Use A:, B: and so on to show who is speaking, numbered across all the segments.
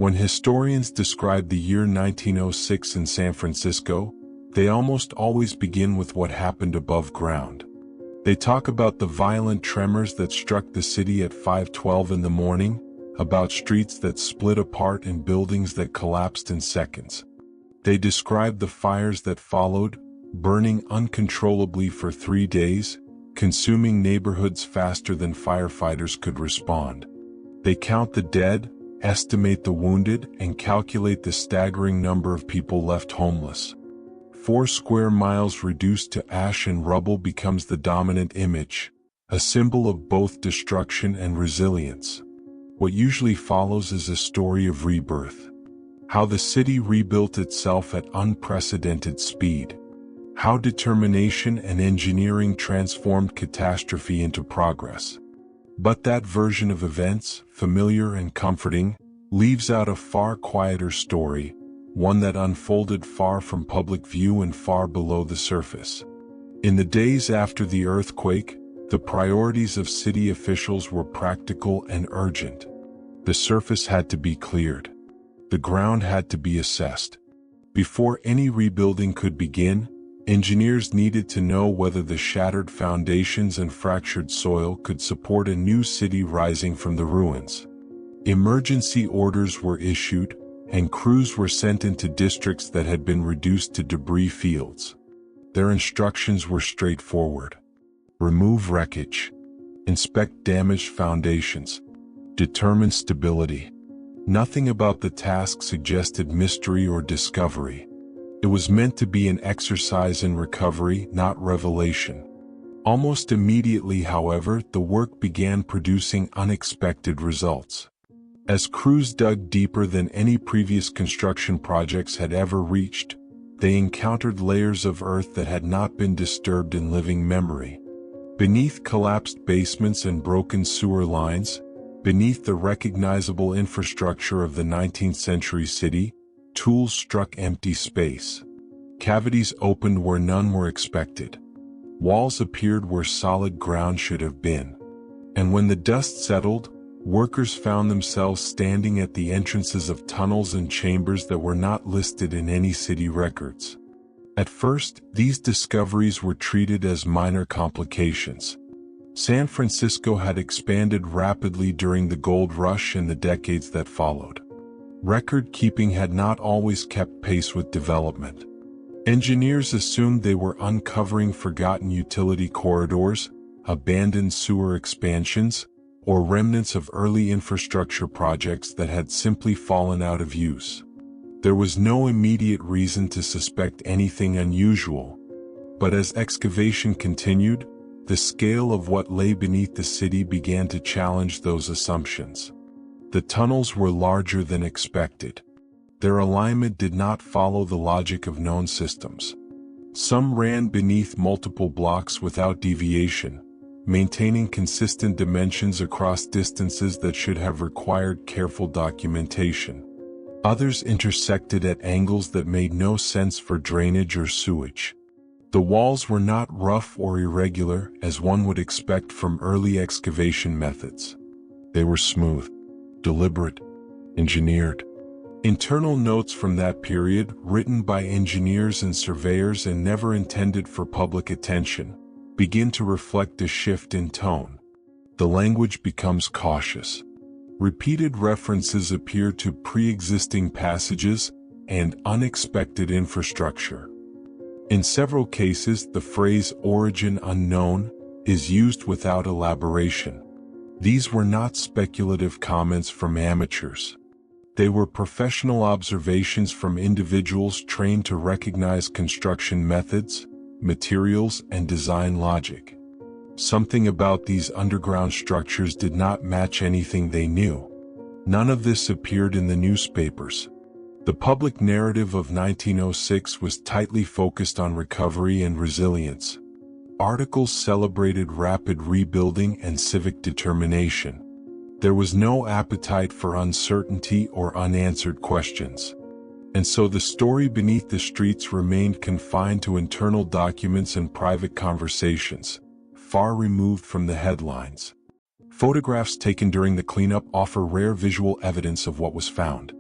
A: When historians describe the year 1906 in San Francisco, they almost always begin with what happened above ground. They talk about the violent tremors that struck the city at 5:12 in the morning, about streets that split apart and buildings that collapsed in seconds. They describe the fires that followed, burning uncontrollably for 3 days, consuming neighborhoods faster than firefighters could respond. They count the dead, estimate the wounded, and calculate the staggering number of people left homeless. 4 square miles reduced to ash and rubble becomes the dominant image, a symbol of both destruction and resilience. What usually follows is a story of rebirth. How the city rebuilt itself at unprecedented speed. How determination and engineering transformed catastrophe into progress. But that version of events, familiar and comforting, leaves out a far quieter story, one that unfolded far from public view and far below the surface. In the days after the earthquake, the priorities of city officials were practical and urgent. The surface had to be cleared. The ground had to be assessed. Before any rebuilding could begin, engineers needed to know whether the shattered foundations and fractured soil could support a new city rising from the ruins. Emergency orders were issued, and crews were sent into districts that had been reduced to debris fields. Their instructions were straightforward. Remove wreckage. Inspect damaged foundations. Determine stability. Nothing about the task suggested mystery or discovery. It was meant to be an exercise in recovery, not revelation. Almost immediately, however, the work began producing unexpected results. As crews dug deeper than any previous construction projects had ever reached, they encountered layers of earth that had not been disturbed in living memory. Beneath collapsed basements and broken sewer lines, beneath the recognizable infrastructure of the 19th century city, tools struck empty space. Cavities opened where none were expected. Walls appeared where solid ground should have been. And when the dust settled, workers found themselves standing at the entrances of tunnels and chambers that were not listed in any city records. At first, these discoveries were treated as minor complications. San Francisco had expanded rapidly during the gold rush and the decades that followed. Record-keeping had not always kept pace with development. Engineers assumed they were uncovering forgotten utility corridors, abandoned sewer expansions, or remnants of early infrastructure projects that had simply fallen out of use. There was no immediate reason to suspect anything unusual, but as excavation continued, the scale of what lay beneath the city began to challenge those assumptions. The tunnels were larger than expected. Their alignment did not follow the logic of known systems. Some ran beneath multiple blocks without deviation, maintaining consistent dimensions across distances that should have required careful documentation. Others intersected at angles that made no sense for drainage or sewage. The walls were not rough or irregular as one would expect from early excavation methods. They were smooth, deliberate, engineered. Internal notes from that period, written by engineers and surveyors and never intended for public attention, begin to reflect a shift in tone. The language becomes cautious. Repeated references appear to pre-existing passages and unexpected infrastructure. In several cases, the phrase "origin unknown" is used without elaboration. These were not speculative comments from amateurs. They were professional observations from individuals trained to recognize construction methods, materials, and design logic. Something about these underground structures did not match anything they knew. None of this appeared in the newspapers. The public narrative of 1906 was tightly focused on recovery and resilience. Articles celebrated rapid rebuilding and civic determination. There was no appetite for uncertainty or unanswered questions. And so the story beneath the streets remained confined to internal documents and private conversations, far removed from the headlines. Photographs taken during the cleanup offer rare visual evidence of what was found.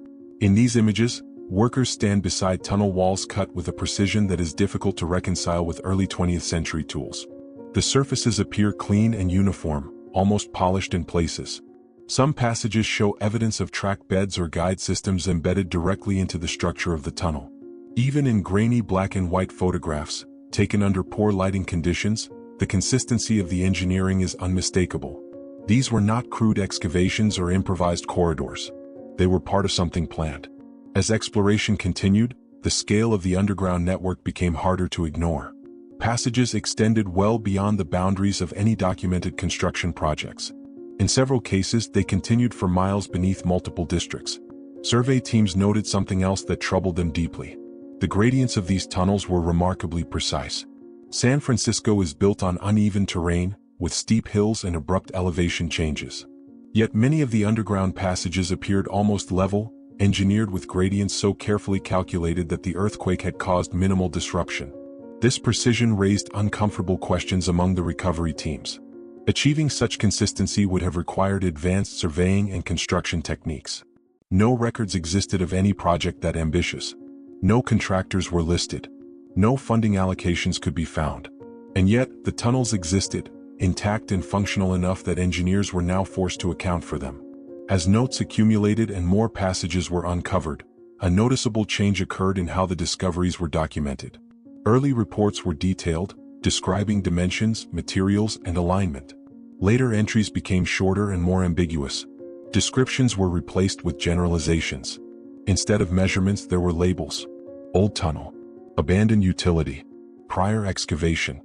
A: In these images, workers stand beside tunnel walls cut with a precision that is difficult to reconcile with early 20th century tools. The surfaces appear clean and uniform, almost polished in places. Some passages show evidence of track beds or guide systems embedded directly into the structure of the tunnel. Even in grainy black and white photographs, taken under poor lighting conditions, the consistency of the engineering is unmistakable. These were not crude excavations or improvised corridors. They were part of something planned. As exploration continued, the scale of the underground network became harder to ignore. Passages extended well beyond the boundaries of any documented construction projects. In several cases, they continued for miles beneath multiple districts. Survey teams noted something else that troubled them deeply. The gradients of these tunnels were remarkably precise. San Francisco is built on uneven terrain, with steep hills and abrupt elevation changes. Yet many of the underground passages appeared almost level, engineered with gradients so carefully calculated that the earthquake had caused minimal disruption. This precision raised uncomfortable questions among the recovery teams. Achieving such consistency would have required advanced surveying and construction techniques. No records existed of any project that ambitious. No contractors were listed. No funding allocations could be found. And yet, the tunnels existed, intact and functional enough that engineers were now forced to account for them. As notes accumulated and more passages were uncovered, a noticeable change occurred in how the discoveries were documented. Early reports were detailed, describing dimensions, materials, and alignment. Later entries became shorter and more ambiguous. Descriptions were replaced with generalizations. Instead of measurements, there were labels. Old tunnel. Abandoned utility. Prior excavation.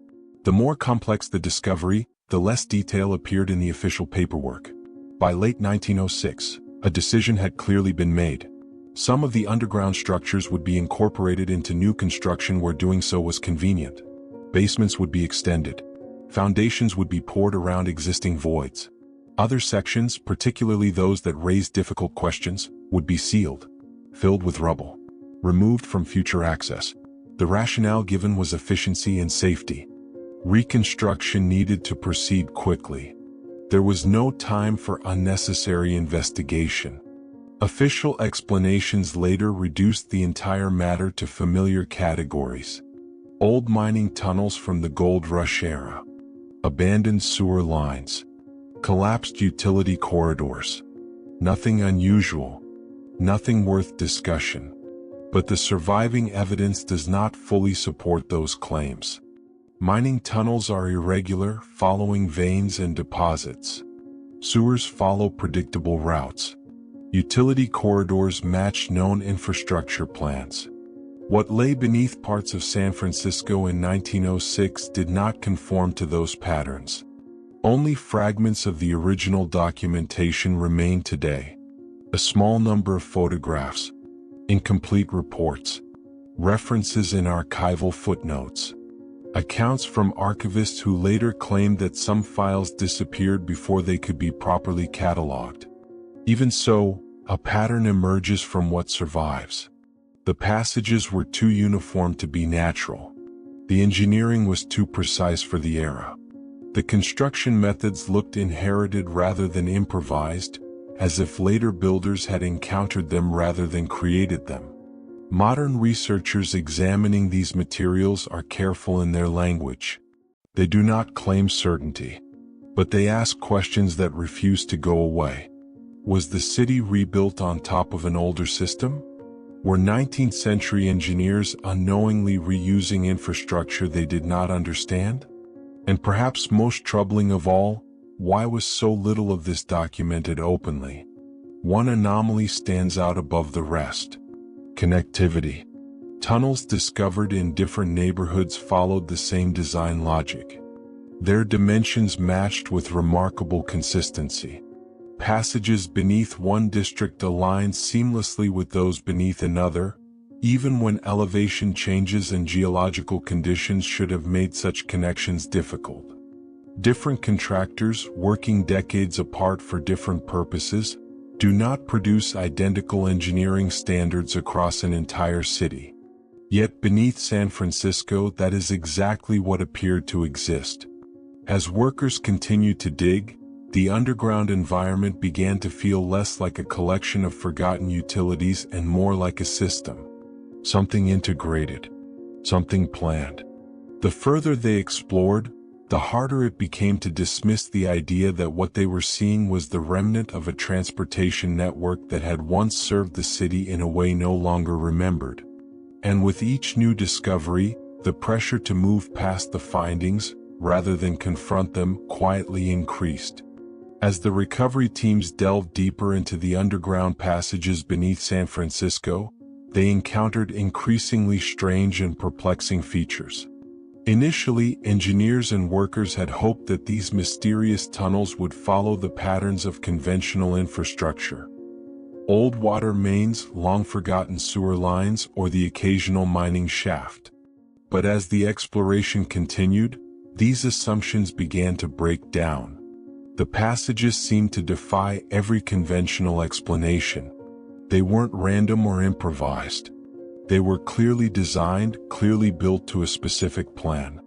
A: The more complex the discovery, the less detail appeared in the official paperwork. By late 1906, a decision had clearly been made. Some of the underground structures would be incorporated into new construction where doing so was convenient. Basements would be extended. Foundations would be poured around existing voids. Other sections, particularly those that raised difficult questions, would be sealed, filled with rubble, removed from future access. The rationale given was efficiency and safety. Reconstruction needed to proceed quickly. There was no time for unnecessary investigation. Official explanations later reduced the entire matter to familiar categories. Old mining tunnels from the gold rush era. Abandoned sewer lines. Collapsed utility corridors. Nothing unusual. Nothing worth discussion. But the surviving evidence does not fully support those claims. Mining tunnels are irregular, following veins and deposits. Sewers follow predictable routes. Utility corridors match known infrastructure plans. What lay beneath parts of San Francisco in 1906 did not conform to those patterns. Only fragments of the original documentation remain today. A small number of photographs, incomplete reports, references in archival footnotes, accounts from archivists who later claimed that some files disappeared before they could be properly cataloged. Even so, a pattern emerges from what survives. The passages were too uniform to be natural. The engineering was too precise for the era. The construction methods looked inherited rather than improvised, as if later builders had encountered them rather than created them. Modern researchers examining these materials are careful in their language. They do not claim certainty, but they ask questions that refuse to go away. Was the city rebuilt on top of an older system? Were 19th century engineers unknowingly reusing infrastructure they did not understand? And perhaps most troubling of all, why was so little of this documented openly? One anomaly stands out above the rest. Connectivity. Tunnels discovered in different neighborhoods followed the same design logic. Their dimensions matched with remarkable consistency. Passages beneath one district aligned seamlessly with those beneath another, even when elevation changes and geological conditions should have made such connections difficult. Different contractors, working decades apart for different purposes, do not produce identical engineering standards across an entire city. Yet beneath San Francisco, that is exactly what appeared to exist. As workers continued to dig, the underground environment began to feel less like a collection of forgotten utilities and more like a system. Something integrated. Something planned. The further they explored, the harder it became to dismiss the idea that what they were seeing was the remnant of a transportation network that had once served the city in a way no longer remembered. And with each new discovery, the pressure to move past the findings, rather than confront them, quietly increased. As the recovery teams delved deeper into the underground passages beneath San Francisco, they encountered increasingly strange and perplexing features. Initially, engineers and workers had hoped that these mysterious tunnels would follow the patterns of conventional infrastructure. Old water mains, long-forgotten sewer lines, or the occasional mining shaft. But as the exploration continued, these assumptions began to break down. The passages seemed to defy every conventional explanation. They weren't random or improvised. They were clearly designed, clearly built to a specific plan.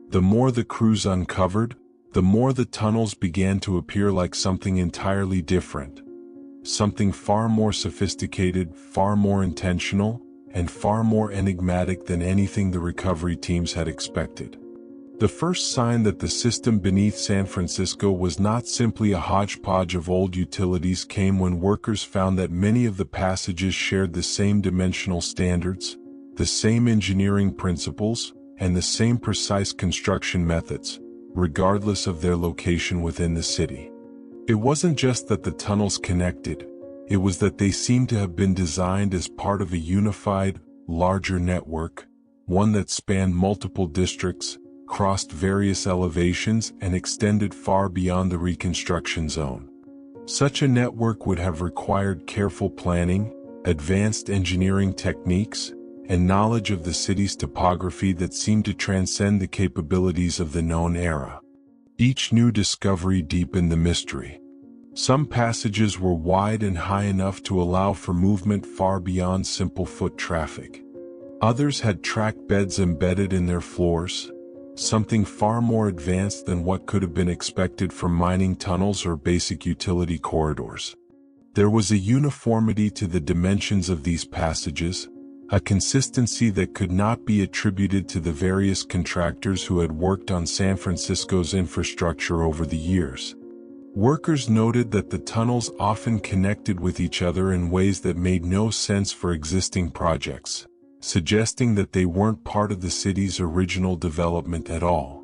A: The more the crews uncovered, the more the tunnels began to appear like something entirely different. Something far more sophisticated, far more intentional, and far more enigmatic than anything the recovery teams had expected. The first sign that the system beneath San Francisco was not simply a hodgepodge of old utilities came when workers found that many of the passages shared the same dimensional standards, the same engineering principles, and the same precise construction methods, regardless of their location within the city. It wasn't just that the tunnels connected, it was that they seemed to have been designed as part of a unified, larger network, one that spanned multiple districts, crossed various elevations, and extended far beyond the reconstruction zone. Such a network would have required careful planning, advanced engineering techniques, and knowledge of the city's topography that seemed to transcend the capabilities of the known era. Each new discovery deepened the mystery. Some passages were wide and high enough to allow for movement far beyond simple foot traffic. Others had track beds embedded in their floors, something far more advanced than what could have been expected from mining tunnels or basic utility corridors. There was a uniformity to the dimensions of these passages, a consistency that could not be attributed to the various contractors who had worked on San Francisco's infrastructure over the years. Workers noted that the tunnels often connected with each other in ways that made no sense for existing projects, suggesting that they weren't part of the city's original development at all.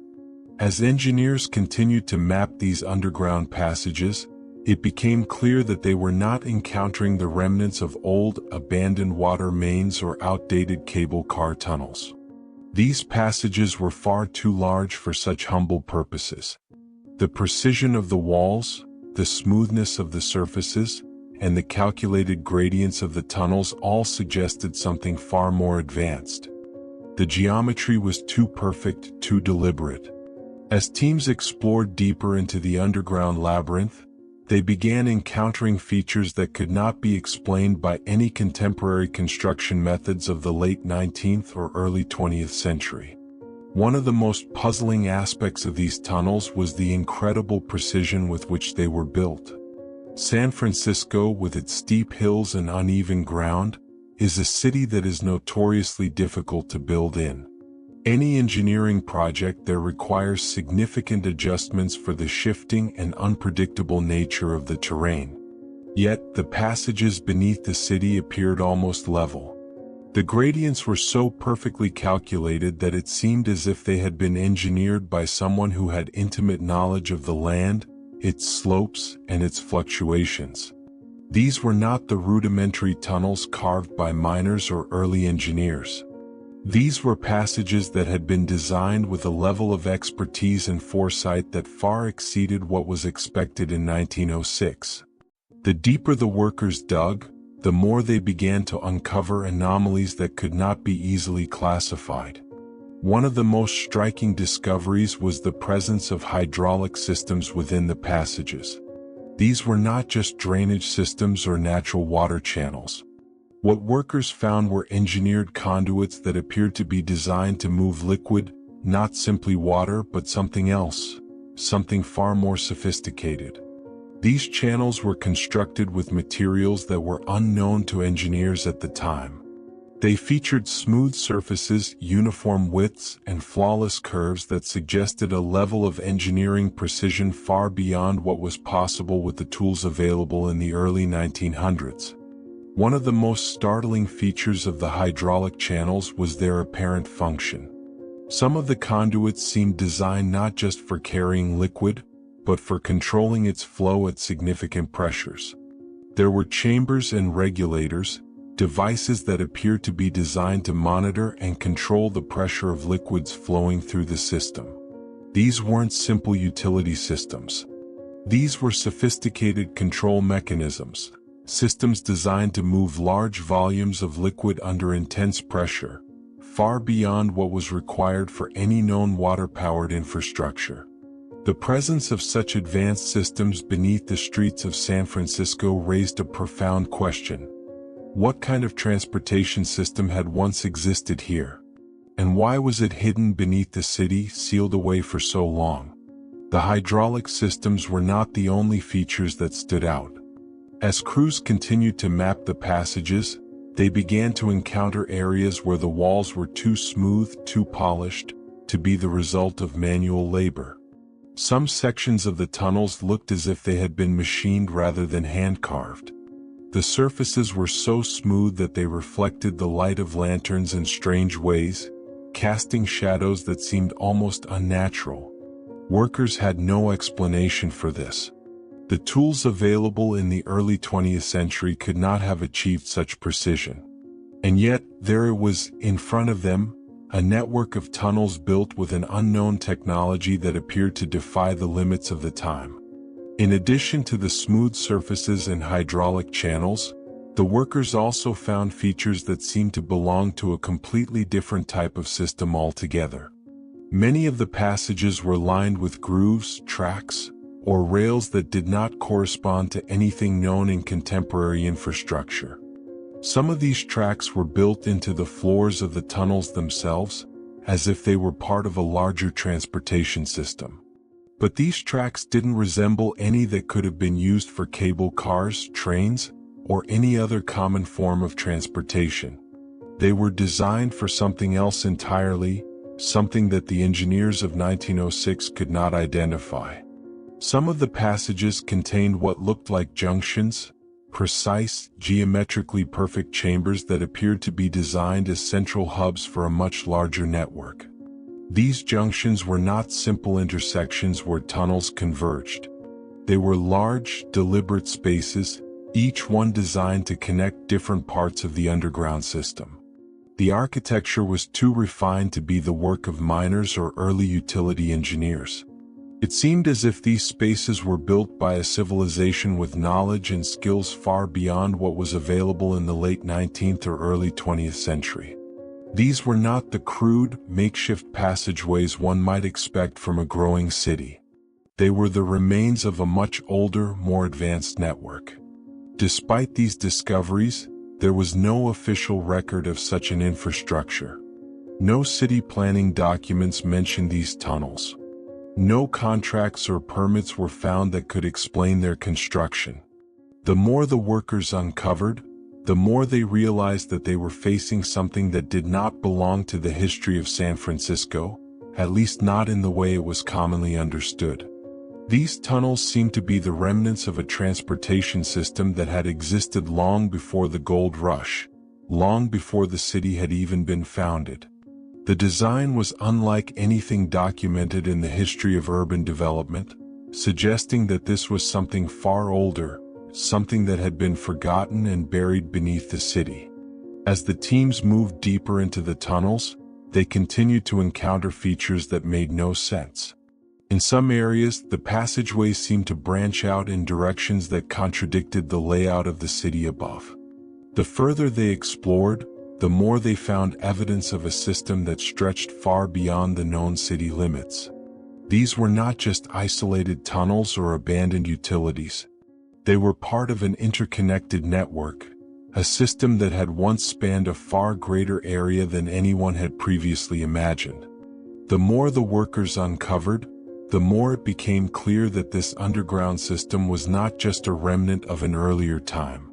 A: As engineers continued to map these underground passages, it became clear that they were not encountering the remnants of old, abandoned water mains or outdated cable car tunnels. These passages were far too large for such humble purposes. The precision of the walls, the smoothness of the surfaces, and the calculated gradients of the tunnels all suggested something far more advanced. The geometry was too perfect, too deliberate. As teams explored deeper into the underground labyrinth, they began encountering features that could not be explained by any contemporary construction methods of the late 19th or early 20th century. One of the most puzzling aspects of these tunnels was the incredible precision with which they were built. San Francisco, with its steep hills and uneven ground, is a city that is notoriously difficult to build in. Any engineering project there requires significant adjustments for the shifting and unpredictable nature of the terrain. Yet, the passages beneath the city appeared almost level. The gradients were so perfectly calculated that it seemed as if they had been engineered by someone who had intimate knowledge of the land, its slopes, and its fluctuations. These were not the rudimentary tunnels carved by miners or early engineers. These were passages that had been designed with a level of expertise and foresight that far exceeded what was expected in 1906. The deeper the workers dug, the more they began to uncover anomalies that could not be easily classified. One of the most striking discoveries was the presence of hydraulic systems within the passages. These were not just drainage systems or natural water channels. What workers found were engineered conduits that appeared to be designed to move liquid, not simply water but something else, something far more sophisticated. These channels were constructed with materials that were unknown to engineers at the time. They featured smooth surfaces, uniform widths, and flawless curves that suggested a level of engineering precision far beyond what was possible with the tools available in the early 1900s. One of the most startling features of the hydraulic channels was their apparent function. Some of the conduits seemed designed not just for carrying liquid, but for controlling its flow at significant pressures. There were chambers and regulators, devices that appeared to be designed to monitor and control the pressure of liquids flowing through the system. These weren't simple utility systems. These were sophisticated control mechanisms, systems designed to move large volumes of liquid under intense pressure, far beyond what was required for any known water-powered infrastructure. The presence of such advanced systems beneath the streets of San Francisco raised a profound question. What kind of transportation system had once existed here? And why was it hidden beneath the city, sealed away for so long? The hydraulic systems were not the only features that stood out. As crews continued to map the passages, they began to encounter areas where the walls were too smooth, too polished, to be the result of manual labor. Some sections of the tunnels looked as if they had been machined rather than hand-carved. The surfaces were so smooth that they reflected the light of lanterns in strange ways, casting shadows that seemed almost unnatural. Workers had no explanation for this. The tools available in the early 20th century could not have achieved such precision. And yet, there it was, in front of them, a network of tunnels built with an unknown technology that appeared to defy the limits of the time. In addition to the smooth surfaces and hydraulic channels, the workers also found features that seemed to belong to a completely different type of system altogether. Many of the passages were lined with grooves, tracks, or rails that did not correspond to anything known in contemporary infrastructure. Some of these tracks were built into the floors of the tunnels themselves, as if they were part of a larger transportation system. But these tracks didn't resemble any that could have been used for cable cars, trains, or any other common form of transportation. They were designed for something else entirely, something that the engineers of 1906 could not identify. Some of the passages contained what looked like junctions, precise, geometrically perfect chambers that appeared to be designed as central hubs for a much larger network. These junctions were not simple intersections where tunnels converged. They were large, deliberate spaces, each one designed to connect different parts of the underground system. The architecture was too refined to be the work of miners or early utility engineers. It seemed as if these spaces were built by a civilization with knowledge and skills far beyond what was available in the late 19th or early 20th century. These were not the crude, makeshift passageways one might expect from a growing city. They were the remains of a much older, more advanced network. Despite these discoveries, there was no official record of such an infrastructure. No city planning documents mentioned these tunnels. No contracts or permits were found that could explain their construction. The more the workers uncovered, the more they realized that they were facing something that did not belong to the history of San Francisco, at least not in the way it was commonly understood. These tunnels seemed to be the remnants of a transportation system that had existed long before the gold rush, long before the city had even been founded. The design was unlike anything documented in the history of urban development, suggesting that this was something far older, something that had been forgotten and buried beneath the city. As the teams moved deeper into the tunnels, they continued to encounter features that made no sense. In some areas, the passageways seemed to branch out in directions that contradicted the layout of the city above. The further they explored, the more they found evidence of a system that stretched far beyond the known city limits. These were not just isolated tunnels or abandoned utilities. They were part of an interconnected network, a system that had once spanned a far greater area than anyone had previously imagined. The more the workers uncovered, the more it became clear that this underground system was not just a remnant of an earlier time.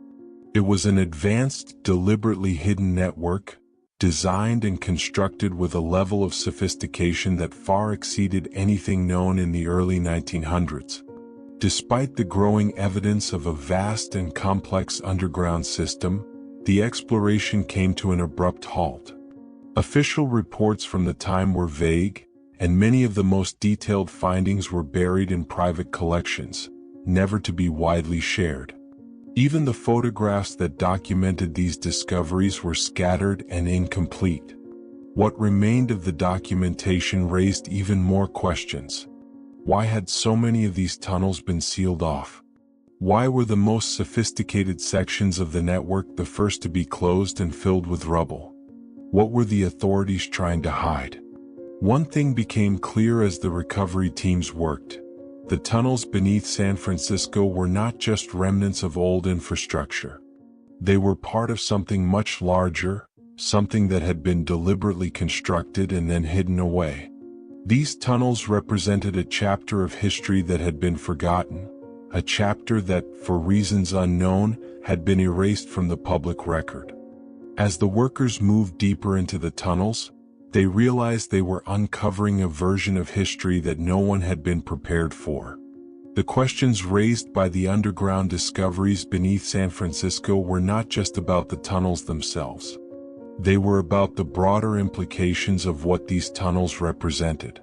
A: It was an advanced, deliberately hidden network, designed and constructed with a level of sophistication that far exceeded anything known in the early 1900s. Despite the growing evidence of a vast and complex underground system, the exploration came to an abrupt halt. Official reports from the time were vague, and many of the most detailed findings were buried in private collections, never to be widely shared. Even the photographs that documented these discoveries were scattered and incomplete. What remained of the documentation raised even more questions. Why had so many of these tunnels been sealed off? Why were the most sophisticated sections of the network the first to be closed and filled with rubble? What were the authorities trying to hide? One thing became clear as the recovery teams worked. The tunnels beneath San Francisco were not just remnants of old infrastructure. They were part of something much larger, something that had been deliberately constructed and then hidden away. These tunnels represented a chapter of history that had been forgotten, a chapter that, for reasons unknown, had been erased from the public record. As the workers moved deeper into the tunnels, they realized they were uncovering a version of history that no one had been prepared for. The questions raised by the underground discoveries beneath San Francisco were not just about the tunnels themselves. They were about the broader implications of what these tunnels represented.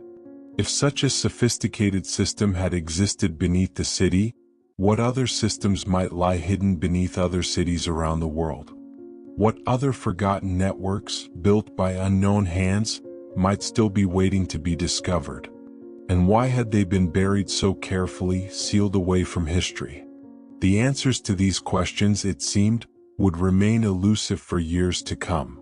A: If such a sophisticated system had existed beneath the city, what other systems might lie hidden beneath other cities around the world? What other forgotten networks, built by unknown hands, might still be waiting to be discovered? And why had they been buried so carefully, sealed away from history? The answers to these questions, it seemed, would remain elusive for years to come.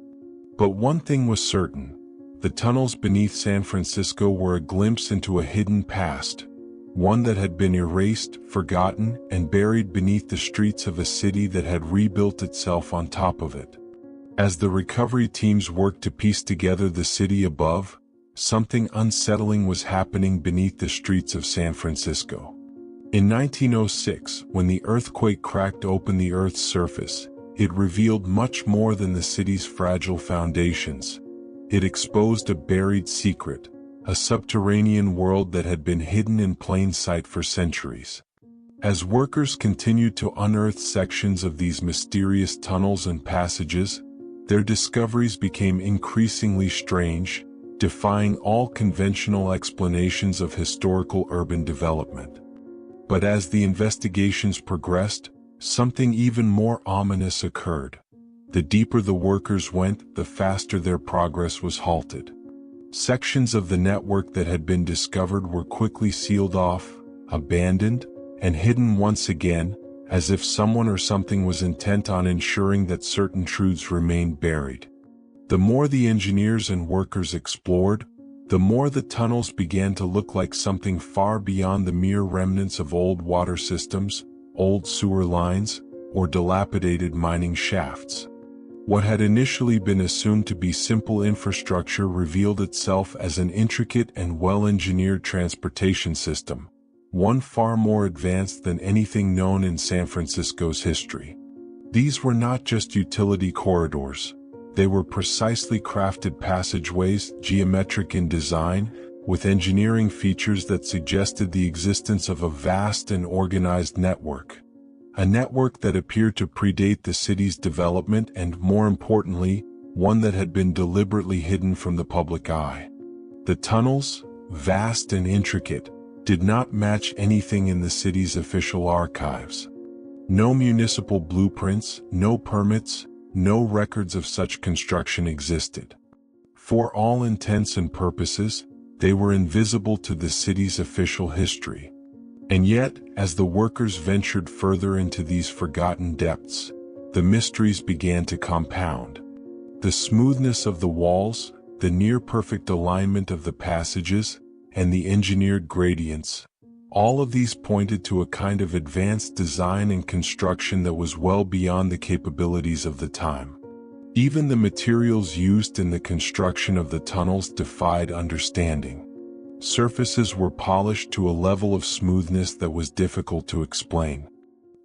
A: But one thing was certain: the tunnels beneath San Francisco were a glimpse into a hidden past, one that had been erased, forgotten, and buried beneath the streets of a city that had rebuilt itself on top of it. As the recovery teams worked to piece together the city above, something unsettling was happening beneath the streets of San Francisco. In 1906, when the earthquake cracked open the Earth's surface, it revealed much more than the city's fragile foundations. It exposed a buried secret, a subterranean world that had been hidden in plain sight for centuries. As workers continued to unearth sections of these mysterious tunnels and passages, their discoveries became increasingly strange, defying all conventional explanations of historical urban development. But as the investigations progressed, something even more ominous occurred. The deeper the workers went, the faster their progress was halted. Sections of the network that had been discovered were quickly sealed off, abandoned, and hidden once again, as if someone or something was intent on ensuring that certain truths remained buried. The more the engineers and workers explored, the more the tunnels began to look like something far beyond the mere remnants of old water systems, old sewer lines, or dilapidated mining shafts. What had initially been assumed to be simple infrastructure revealed itself as an intricate and well-engineered transportation system, one far more advanced than anything known in San Francisco's history. These were not just utility corridors. They were precisely crafted passageways, geometric in design, with engineering features that suggested the existence of a vast and organized network. A network that appeared to predate the city's development and, more importantly, one that had been deliberately hidden from the public eye. The tunnels, vast and intricate, did not match anything in the city's official archives. No municipal blueprints, no permits, no records of such construction existed. For all intents and purposes, they were invisible to the city's official history. And yet, as the workers ventured further into these forgotten depths, the mysteries began to compound. The smoothness of the walls, the near-perfect alignment of the passages, and the engineered gradients, all of these pointed to a kind of advanced design and construction that was well beyond the capabilities of the time. Even the materials used in the construction of the tunnels defied understanding. Surfaces were polished to a level of smoothness that was difficult to explain.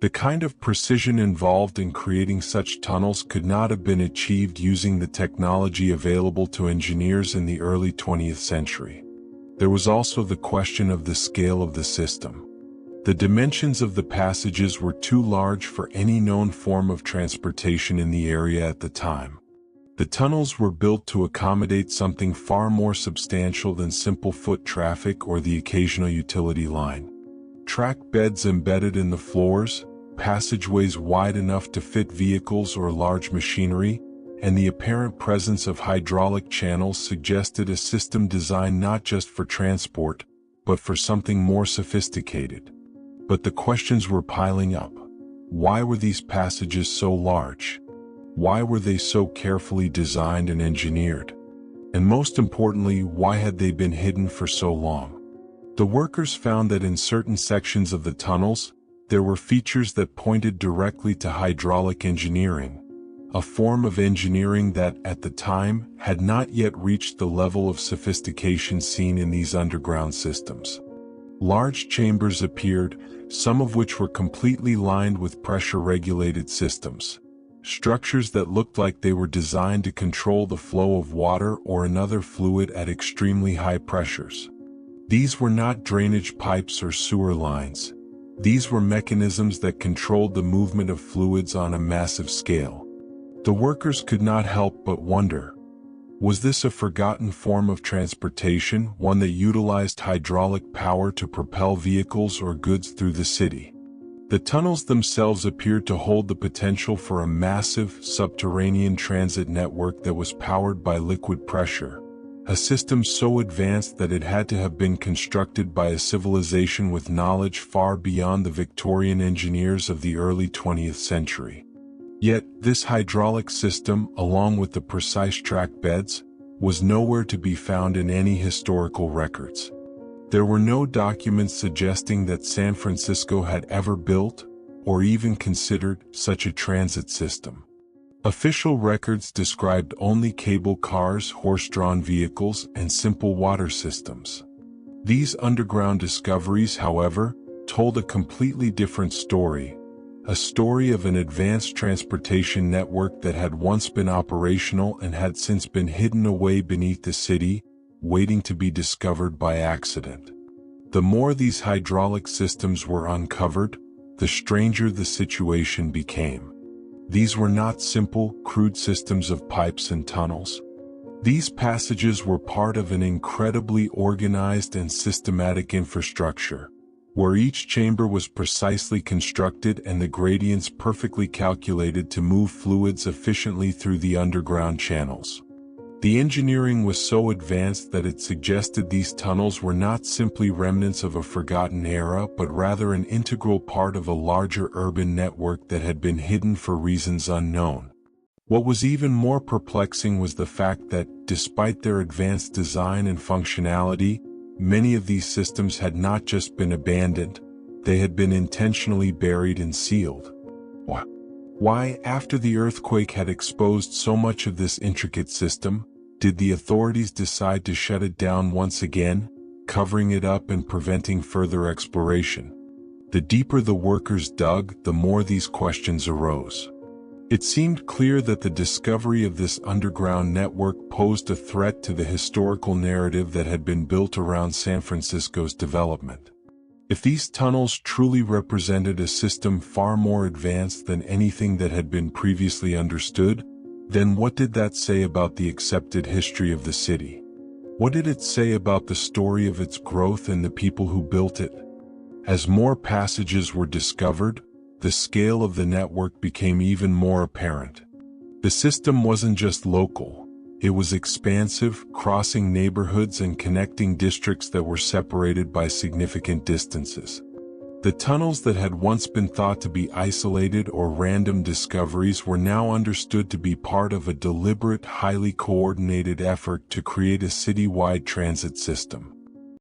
A: The kind of precision involved in creating such tunnels could not have been achieved using the technology available to engineers in the early 20th century. There was also the question of the scale of the system. The dimensions of the passages were too large for any known form of transportation in the area at the time. The tunnels were built to accommodate something far more substantial than simple foot traffic or the occasional utility line. Track beds embedded in the floors, passageways wide enough to fit vehicles or large machinery, and the apparent presence of hydraulic channels suggested a system designed not just for transport, but for something more sophisticated. But the questions were piling up. Why were these passages so large? Why were they so carefully designed and engineered? And most importantly, why had they been hidden for so long? The workers found that in certain sections of the tunnels, there were features that pointed directly to hydraulic engineering, a form of engineering that, at the time, had not yet reached the level of sophistication seen in these underground systems. Large chambers appeared, some of which were completely lined with pressure-regulated systems. Structures that looked like they were designed to control the flow of water or another fluid at extremely high pressures. These were not drainage pipes or sewer lines. These were mechanisms that controlled the movement of fluids on a massive scale. The workers could not help but wonder, was this a forgotten form of transportation, one that utilized hydraulic power to propel vehicles or goods through the city? The tunnels themselves appeared to hold the potential for a massive, subterranean transit network that was powered by liquid pressure, a system so advanced that it had to have been constructed by a civilization with knowledge far beyond the Victorian engineers of the early 20th century. Yet, this hydraulic system, along with the precise track beds, was nowhere to be found in any historical records. There were no documents suggesting that San Francisco had ever built, or even considered, such a transit system. Official records described only cable cars, horse-drawn vehicles, and simple water systems. These underground discoveries, however, told a completely different story, a story of an advanced transportation network that had once been operational and had since been hidden away beneath the city, waiting to be discovered by accident. The more these hydraulic systems were uncovered, the stranger the situation became. These were not simple, crude systems of pipes and tunnels. These passages were part of an incredibly organized and systematic infrastructure, where each chamber was precisely constructed and the gradients perfectly calculated to move fluids efficiently through the underground channels. The engineering was so advanced that it suggested these tunnels were not simply remnants of a forgotten era but rather an integral part of a larger urban network that had been hidden for reasons unknown. What was even more perplexing was the fact that, despite their advanced design and functionality, many of these systems had not just been abandoned, they had been intentionally buried and sealed. Why, after the earthquake had exposed so much of this intricate system, did the authorities decide to shut it down once again, covering it up and preventing further exploration? The deeper the workers dug, the more these questions arose. It seemed clear that the discovery of this underground network posed a threat to the historical narrative that had been built around San Francisco's development. If these tunnels truly represented a system far more advanced than anything that had been previously understood, then what did that say about the accepted history of the city? What did it say about the story of its growth and the people who built it? As more passages were discovered, the scale of the network became even more apparent. The system wasn't just local, it was expansive, crossing neighborhoods and connecting districts that were separated by significant distances. The tunnels that had once been thought to be isolated or random discoveries were now understood to be part of a deliberate, highly coordinated effort to create a citywide transit system.